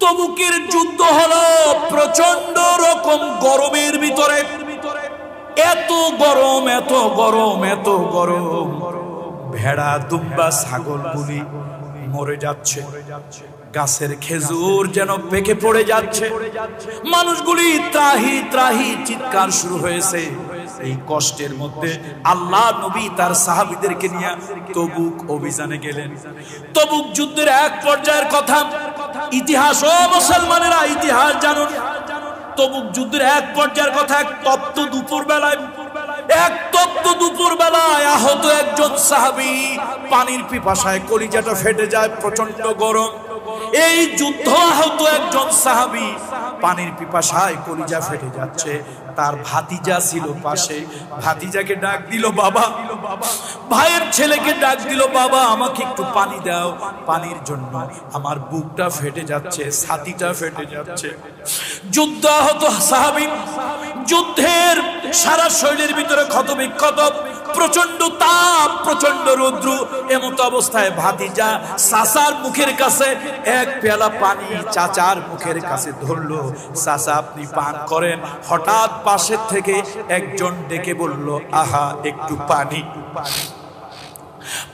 তবুকের যুদ্ধ হলো প্রচন্ড রকম গরমের ভিতরে, এত গরম এত গরম এত গরম, ভেড়া দুম্বা ছাগলগুলি মরে যাচ্ছে, গাছের খেজুর যেন পেকে পড়ে যাচ্ছে, মানুষগুলি ত্রাহি ত্রাহি চিৎকার শুরু হয়েছে। এই কষ্টের মধ্যে আল্লাহ নবী তার সাহাবীদেরকে নিয়ে তবুক অভিযানে গেলেন। তবুক যুদ্ধের এক পর্যায়ের কথা ইতিহাস, ও মুসলমানেরা ইতিহাস জানুন। তবুক যুদ্ধের এক পর্যায়ের কথা, এক তপ্ত দুপুর বেলায় আহত একজন সাহাবী, পানির পিপাসায় কলিজাটা ফেটে যায়, প্রচন্ড গরম। এই যুদ্ধ আহত একজন সাহাবী পানির পিপাসায় কলিজা ফেটে যাচ্ছে, তার ভাতিজা ছিল পাশে, ভাতিজাকে ডাক দিল বাবা, ভাইয়ের ছেলেকে ডাক দিল বাবা আমাকে একটু পানি দাও, পানির জন্য আমার বুকটা ফেটে যাচ্ছে, ছাতিটা ফেটে যাচ্ছে। যুদ্ধ আহত সাহাবী, যুদ্ধের সারা শরীরের ভিতরে ক্ষত বিক্ষত, প্রচন্ড তাপ, প্রচন্ড রৌদ্র, এমত অবস্থায় ভাতিজা চাচার মুখের কাছে এক পেয়ালা পানি চাচার মুখের কাছে ধরলো, চাচা আপনি পান করেন। হঠাৎ পাশের থেকে একজন ডেকে বলল, আহা একটু পানি।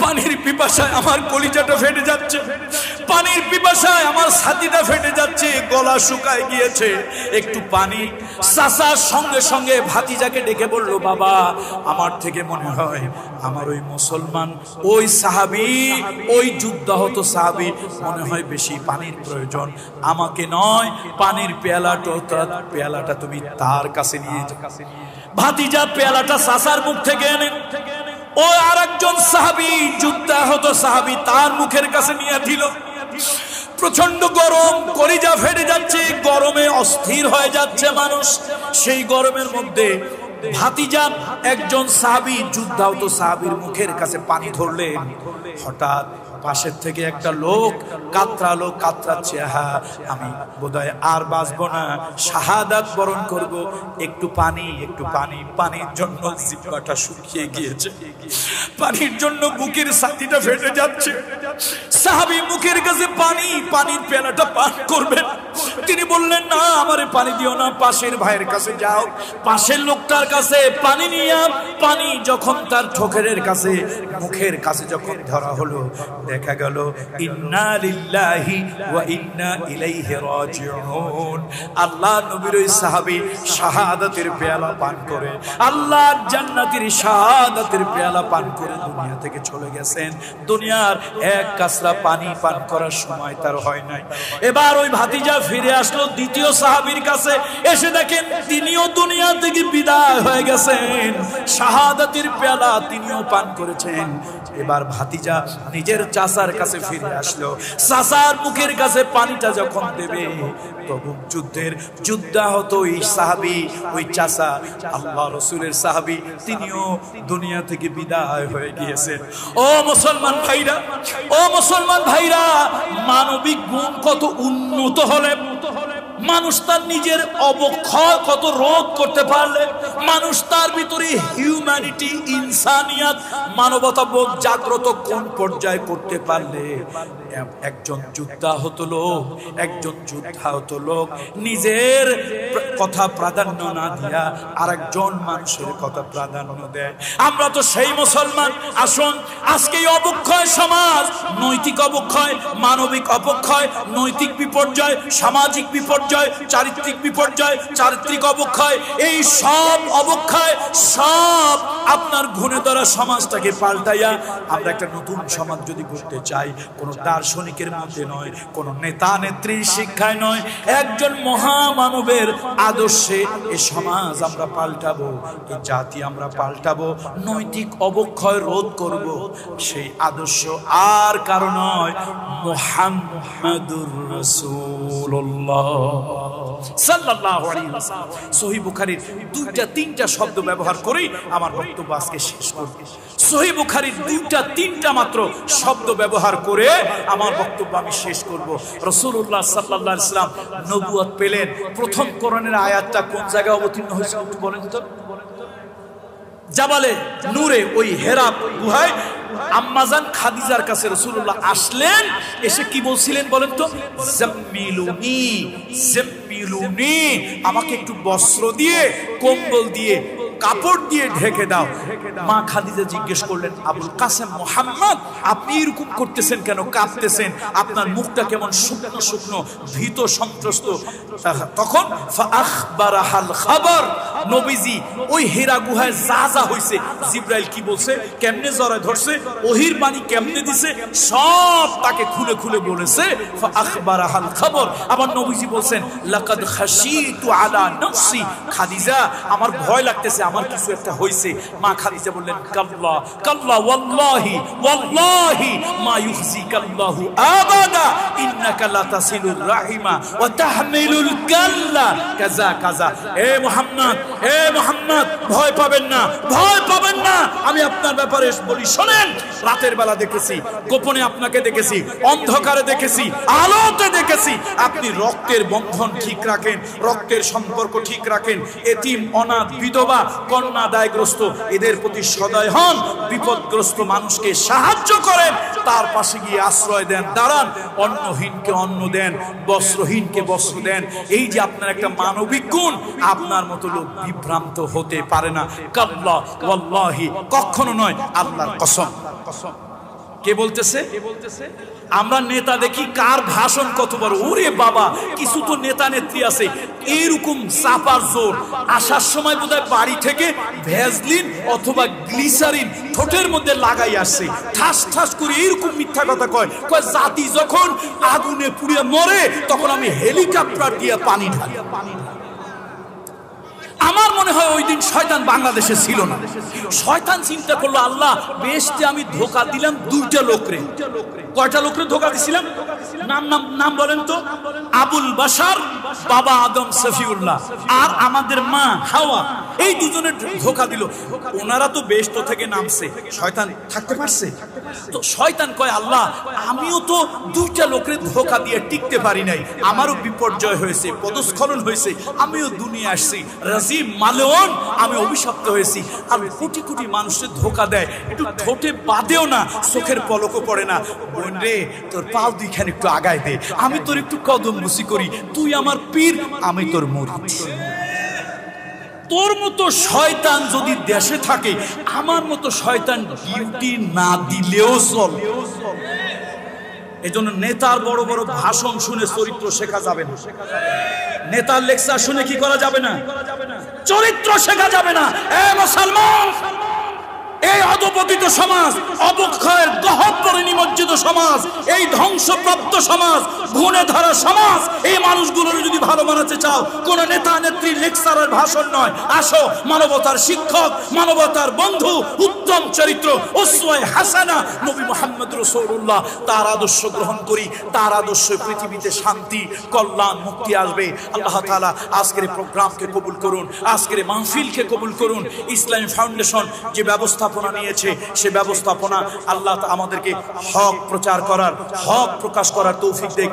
পানির পিপাসায় আমার কলিজাটা ফেটে যাচ্ছে, পানির পিপাসায় আমার ছাতিটা ফেটে যাচ্ছে, গলা শুকায় গিয়েছে, একটু পানি। চাচা সঙ্গে সঙ্গে ভাতিজাকে ডেকে বলল, বাবা আমার থেকে মনে হয় আমার ওই মুসলমান, ওই সাহাবী, ওই যুদ্ধাহত সাহাবী মনে হয় বেশি পানির প্রয়োজন, আমাকে নয়, পানির পেয়ালাটা তুমি তার কাছে নিয়ে যাও। ভাতিজা পেয়ালাটা চাচার মুখ থেকে এনে ও আরেকজন সাহাবী, যুদ্ধাহত সাহাবী, তার মুখের কাছে নিয়ে দিল। প্রচন্ড গরম, কলিজা ফেটে যাচ্ছে, গরমে অস্থির হয়ে যাচ্ছে মানুষ। সেই গরমের মধ্যে ভাতিজা একজন সাহাবী, যুদ্ধাহত সাহাবীর মুখের কাছে পানি ধরলেন। হঠাৎ পাশের থেকে একটা লোক কাতরাচ্ছে, হ্যাঁ আমি বোধহয় আর বাঁচবো না, শাহাদাত বরণ করব, একটু পানি একটু পানি। পানির জন্য জিহ্বাটা শুকিয়ে গিয়েছে, পানির জন্য বুকের ছাতিটা ফেটে যাচ্ছে। সাহাবী মুখের কাছে পানি, পানির পেয়ালাটা পান করবেন, তিনি বললেন না আমারে পানি দিও না, পাশের ভাইয়ের কাছে যাও। পাশের লোকটার কাছে পানি নিয়ে, পানি যখন তার ঠোকরের কাছে মুখের কাছে যখন ধরা হলো, দেখা গেল ইন্না লিল্লাহি ওয়া ইন্না ইলাইহি রাজিউন। আল্লাহ নবীর ওই সাহাবী শাহাদাতের পেয়ালা পান করে, আল্লাহর জান্নাতের শাহাদাতের পেয়ালা পান করে দুনিয়া থেকে চলে গেছেন। দুনিয়ার এক কাসরা পানি পান করার সময় তার হয় নাই। এবার ওই ভাতিজা ফিরে আসলো দ্বিতীয় সাহাবীর কাছে, এসে দেখেন তিনিও দুনিয়া থেকে বিদায় হয়ে গেছেন, শাহাদাতের পেয়ালা তিনিও পান করেছেন। এবার ভাতিজা নিজের চাচার কাছে ফিরে আসলো, চাচার মুখের কাছে পানিটা যখন দেবে, তবুক যুদ্ধের যুদ্ধাহত ওই সাহাবী, ওই চাচা আল্লাহ রাসূলের সাহাবী, তিনিও দুনিয়া থেকে বিদায় হয়ে গিয়েছেন। ও মুসলমান ভাইরা, ও মুসলমান ভাইরা, মানবিক গুণ কত উন্নত হলে মানুষ তার নিজের অবক্ষয় কত রোধ করতে পারলে, মানুষ তার ভিতরে হিউম্যানিটি, ইনসানিয়াত, মানবতাবোধ জাগ্রত কোন পর্যায়ে করতে পারলে, একজন যুদ্ধাহত লোক নিজের কথা প্রাধান্য না দিয়া আরেকজন মানুষের কথা প্রাধান্য দেয়। আমরা তো সেই মুসলমান। আসুন আজকে এই অবক্ষয় সমাজ, নৈতিক অবক্ষয়, মানবিক অবক্ষয়, নৈতিক বিপর্যয়, সামাজিক বিপর্যয়, চারিত্রিক বিপর্যয়, চারিত্রিক অবক্ষয়, এই সব অবক্ষয় সব আপনার ঘুরে ধরা সমাজটাকে পাল্টাইয়া আমরা একটা নতুন সমাজ যদি করতে চাই, কোনো দার্শনিকের মধ্যে নয়, কোনো নেতা নেত্রীর শিক্ষায় নয়, একজন মহামানবের আদর্শে এই সমাজ আমরা পাল্টাবো, এই জাতি আমরা পাল্টাবো, নৈতিক অবক্ষয় রোধ করব। সেই আদর্শ আর কারো নয়, মুহাম্মাদুর রাসূলুল্লাহ সাল্লাল্লাহু আলাইহি ওয়াসাল্লাম। সহিহ বুখারীর দুইটা তিনটা শব্দ ব্যবহার করেই আমার বক্তব্য আজকে শেষ করব। সহিহ বুখারীর দুইটা তিনটা মাত্র শব্দ ব্যবহার করে আমার বক্তব্য আমি শেষ করব। রাসূলুল্লাহ সাল্লাল্লাহু আলাইহি ওয়াসাল্লাম নবুয়ত পেলেন, প্রথম কোরআনের আয়াতটা কোন জায়গায় অবতীর্ণ হয়েছে একটু বলেন তো? জাবালে নূরে, ওই হেরা গুহায় আম্মাজান খাদিজার কাছে রাসূলুল্লাহ আসলেন, এসে কি বলছিলেন বলেন তো? জাম্মিলুনি জাম্মিলুনি, আমাকে একটু বস্ত্র দিয়ে, কম্বল দিয়ে, কাপড় দিয়ে ঢেকে দাও। মা খাদিজা জিজ্ঞেস করলেন, আবুল কাসেম মুহাম্মদ, আপনি এরকম করতেছেন কেন, কাঁপতেছেন, আপনার মুখটা কেমন শুকনো শুকনো, ভীত সন্ত্রস্ত। তখন ফাআখবারাহাল খবর, নবীজি ওই হেরা গুহায় যা যা হইছে, জিবরাইল কি বলছে, কেমনে জড়ায় ধরছে, ওহির বাণী কেমনে দিছে, সব তাকে খুলে খুলে বলেছে। ফাআখবারাহাল খবর। আবার নবীজি বলছেন, লাকাদ খাশিতু আলা নাফসি, খাদিজা আমার ভয় লাগতেছে, আমার কিছু একটা হইছে। মা খাদিজা বললেন, কাল্লা কাল্লা ওয়াল্লাহি ওয়াল্লাহি মা ইউখজিকাল্লাহু আবাদা ইন্নাকা লা তাসিলুর রাহিমা ওয়া তাহমিলুল কাল্লা কাজা কাজা। এ মুহাম্মদ, এ মুহাম্মদ, ভয় পাবেন না, ভয় পাবেন না। আমি আপনার ব্যাপারে বলি, শুনেন, রাতের বেলা দেখেছি, গোপনে আপনাকে দেখেছি, অন্ধকারে দেখেছি, আলোতে দেখেছি। আপনি রক্তের বন্ধন ঠিক রাখেন, রক্তের সম্পর্ক ঠিক রাখেন, এতিম, অনাথ, বিধবা, কন্যা দায়গ্রস্ত, এদের প্রতি সদয় হন, বিপদগ্রস্ত মানুষকে সাহায্য করেন, তার পাশে গিয়ে আশ্রয় দেন, দাঁড়ান, অন্নহীনকে অন্ন দেন, বস্ত্রহীনকে বস্ত্র দেন। এই যে আপনার একটা মানবিক গুণ, আপনার মতো লোক বিভ্রান্ত হতে পারে না। কাল্লা ওয়াল্লাহি, কখনো নয়, আল্লাহর কসম। কে বলতেছে? আমরা নেতা দেখি, কার ভাষণ কত বড়, ওরে বাবা, কিছু তো নেতা নেত্রী আছে এইরকম চাপার জোর, আসার সময় বোধহয় বাড়ি থেকে ভ্যাসলিন অথবা গ্লিসারিন ঠোঁটের মধ্যে লাগাই আসছে, ঠাস ঠাস করে এইরকম মিথ্যা কথা কয়, কয় জাতি যখন আগুনে পুড়িয়ে মরে তখন আমি হেলিকপ্টার দিয়ে পানি ঢালি। আমার মনে হয় ওই দিন শয়তান বাংলাদেশে ছিল না। শয়তান চিন্তা করলো, আল্লাহ বেহেশতে আমি ধোকা দিলাম দুইটা লোকরে। কয়টা লোকরে ধোকা দিছিলাম? নাম নাম নাম বলেন তো। আবুল বাশার, বাবা আদম সফিউল্লাহ, আর আমাদের মা হাওয়া, এই দুজনের ধোকা দিল। ওনারা তো বেহেশত থেকে নামছে, শয়তান থাকতে পারছে? তো শয়তান কয়, আল্লাহ আমিও তো দুইটা লোকরে ধোকা দিয়ে টিকতে পারি নাই, আমারও বিপর্যয় হয়েছে, পদস্খলন হয়েছে, আমিও দুনিয়া আসছি রাজিম মালেওন, আমি অভিশপ্ত হয়েছি। আর কোটি কোটি মানুষের ধোকা দেয়, একটু ঠোঁটে বাদেও না, চোখের পলকও পড়ে না। বোন রে, তোর পাও দুইখান একটু আগায় দে, আমি তোর একটু কদম বুসি করি, তুই আমার পীর, আমি তোর মুরিদ। তোর মতো শয়তান যদি দেশে থাকে, আমার মতো শয়তান ডিউটি না দিলেও চল। এজন্য নেতার বড় বড় ভাষণ শুনে চরিত্র শেখা যাবে না, নেতার লেকচার শুনে কি করা যাবে না, চরিত্র শেখা যাবে না। এ মুসলমান, এই অধপতিত সমাজ, অবক্ষয়ের গহ্বরে নিমজ্জিত সমাজ, এই ধ্বংসপ্রাপ্ত সমাজ, গুণে ধরা সমাজ, এই মানুষগুলোর যদি ভালো বানাতে চাও, কোন নেতা নেত্রী লেকচারের ভাষণ নয়, আসো মানবতার শিক্ষক, মানবতার বন্ধু, উত্তম চরিত্র, উসওয়ায়ে হাসানা নবী মুহাম্মদ রাসূলুল্লাহ, তার আদর্শ গ্রহণ করি, তার আদর্শ পৃথিবীতে শান্তি, কল্যাণ, মুক্তি আসবে। আল্লাহ তাআলা আজকের প্রোগ্রামকে কবুল করুন, আজকের মাহফিলকে কবুল করুন। ইসলামী ফাউন্ডেশন যে ব্যবস্থাপনা নিয়েছে, সে ব্যবস্থাপনা আল্লাহ আমাদেরকে হক প্রচার করার, হক প্রকাশ করার তৌফিক দেন।